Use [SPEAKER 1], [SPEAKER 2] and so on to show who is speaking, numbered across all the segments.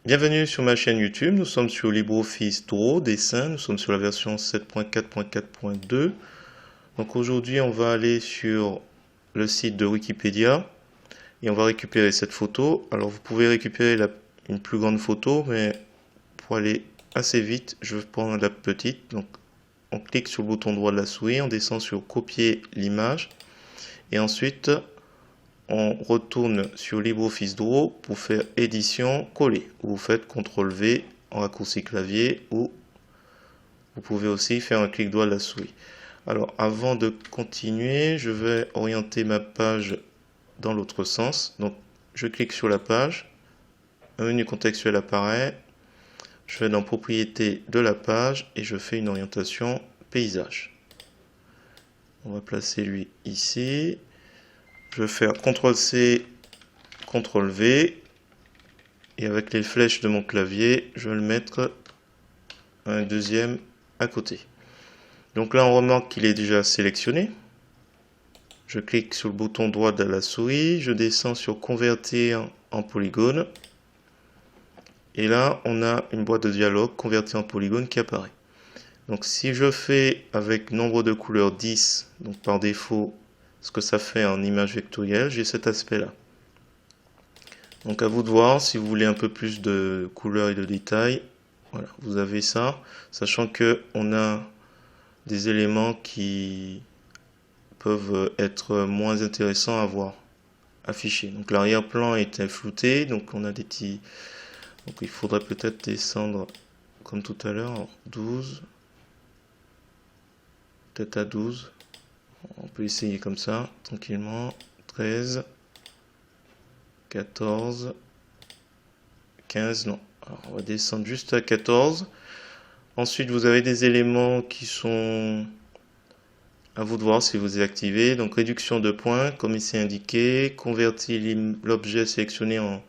[SPEAKER 1] Bienvenue sur ma chaîne YouTube, nous sommes sur LibreOffice Draw, dessin, nous sommes sur la version 7.4.4.2. Donc aujourd'hui on va aller sur le site de Wikipédia et on va récupérer cette photo. Alors vous pouvez récupérer une plus grande photo, mais pour aller assez vite, je vais prendre la petite. Donc on clique sur le bouton droit de la souris, on descend sur copier l'image et ensuite on retourne sur LibreOffice Draw pour faire édition, coller. Vous faites CTRL V en raccourci clavier ou vous pouvez aussi faire un clic droit de la souris. Alors avant de continuer, je vais orienter ma page dans l'autre sens. Donc je clique sur la page, un menu contextuel apparaît, je vais dans propriétés de la page et je fais une orientation paysage. On va placer lui ici. Je vais faire CTRL C, CTRL V. Et avec les flèches de mon clavier, je vais le mettre un deuxième à côté. Donc là, on remarque qu'il est déjà sélectionné. Je clique sur le bouton droit de la souris. Je descends sur convertir en polygone. Et là, on a une boîte de dialogue convertir en polygone qui apparaît. Donc si je fais avec nombre de couleurs 10, donc par défaut, ce que ça fait en image vectorielle, j'ai cet aspect-là. Donc à vous de voir si vous voulez un peu plus de couleurs et de détails. Voilà, vous avez ça, sachant que on a des éléments qui peuvent être moins intéressants à voir affichés. Donc l'arrière-plan est flouté, donc on a des petits. Donc il faudrait peut-être descendre comme tout à l'heure, 12, peut-être à 12. On peut essayer comme ça, tranquillement. 13, 14, 15, non. Alors on va descendre juste à 14. Ensuite, vous avez des éléments qui sont à vous de voir si vous les activez. Donc réduction de points, comme ici indiqué. Convertir l'objet sélectionné en...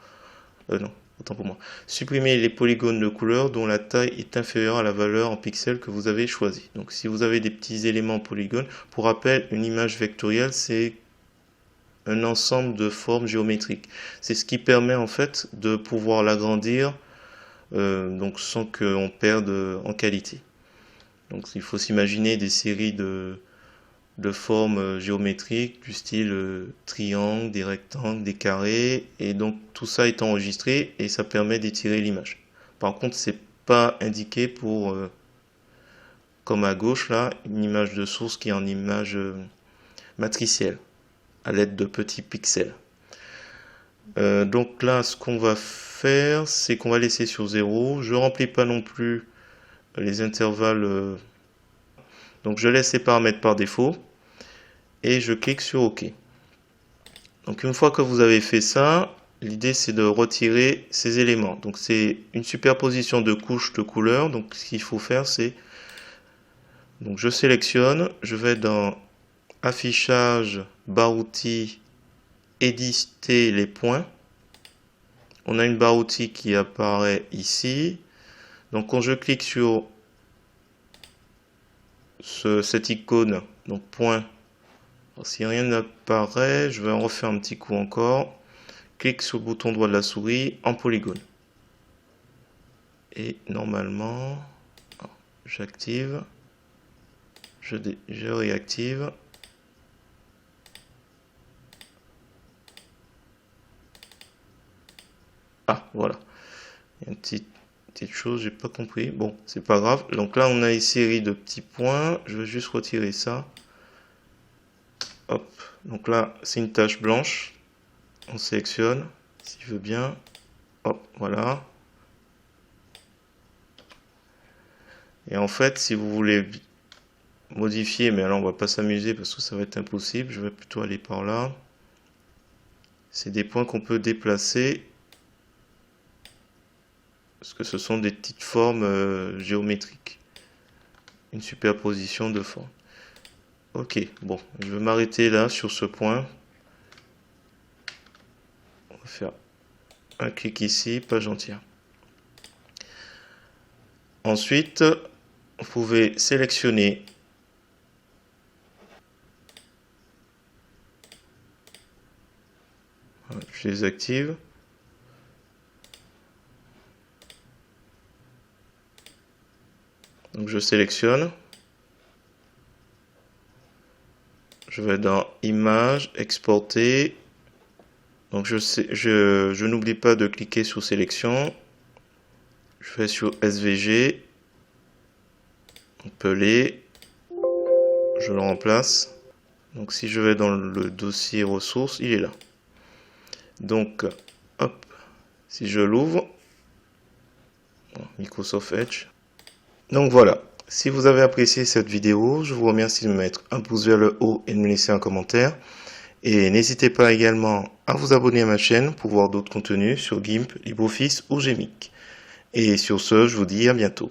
[SPEAKER 1] non, autant pour moi. Supprimer les polygones de couleur dont la taille est inférieure à la valeur en pixels que vous avez choisi. Donc si vous avez des petits éléments polygones, pour rappel, une image vectorielle, c'est un ensemble de formes géométriques. C'est ce qui permet en fait de pouvoir l'agrandir donc sans qu'on perde en qualité. Donc il faut s'imaginer des séries de formes géométriques du style triangle, des rectangles, des carrés, et donc tout ça est enregistré et ça permet d'étirer l'image. Par contre, c'est pas indiqué pour, comme à gauche là, une image de source qui est en image matricielle, à l'aide de petits pixels. Donc là, ce qu'on va faire, c'est qu'on va laisser sur 0. Je remplis pas non plus les intervalles. Donc je laisse ces paramètres par défaut et je clique sur OK. Donc une fois que vous avez fait ça, l'idée c'est de retirer ces éléments. Donc c'est une superposition de couches de couleurs. Donc ce qu'il faut faire c'est, donc je sélectionne, je vais dans affichage, barre outils, éditer les points. On a une barre outils qui apparaît ici. Donc quand je clique sur cette icône, donc point, alors, si rien n'apparaît, je vais en refaire un petit coup encore. Clique sur le bouton droit de la souris en polygone. Et normalement, j'active, je réactive. Ah, voilà. Il y a une petite chose, j'ai pas compris. Bon, c'est pas grave. Donc là, on a une série de petits points. Je vais juste retirer ça. Hop. Donc là, c'est une tache blanche. On sélectionne, s'il veut bien. Hop, voilà. Et en fait, si vous voulez modifier, mais alors on va pas s'amuser parce que ça va être impossible, je vais plutôt aller par là. C'est des points qu'on peut déplacer parce que ce sont des petites formes géométriques. Une superposition de formes. Ok, bon, je vais m'arrêter là sur ce point. On va faire un clic ici, page entière. Ensuite, vous pouvez sélectionner je les active. Donc je sélectionne. Je vais dans Images, Exporter. Donc je n'oublie pas de cliquer sur Sélection. Je vais sur SVG. Pelé. Je le remplace. Donc si je vais dans le dossier ressources, il est là. Donc, hop, si je l'ouvre, Microsoft Edge. Donc voilà, si vous avez apprécié cette vidéo, je vous remercie de me mettre un pouce vers le haut et de me laisser un commentaire. Et n'hésitez pas également à vous abonner à ma chaîne pour voir d'autres contenus sur GIMP, LibreOffice ou GMIC. Et sur ce, je vous dis à bientôt.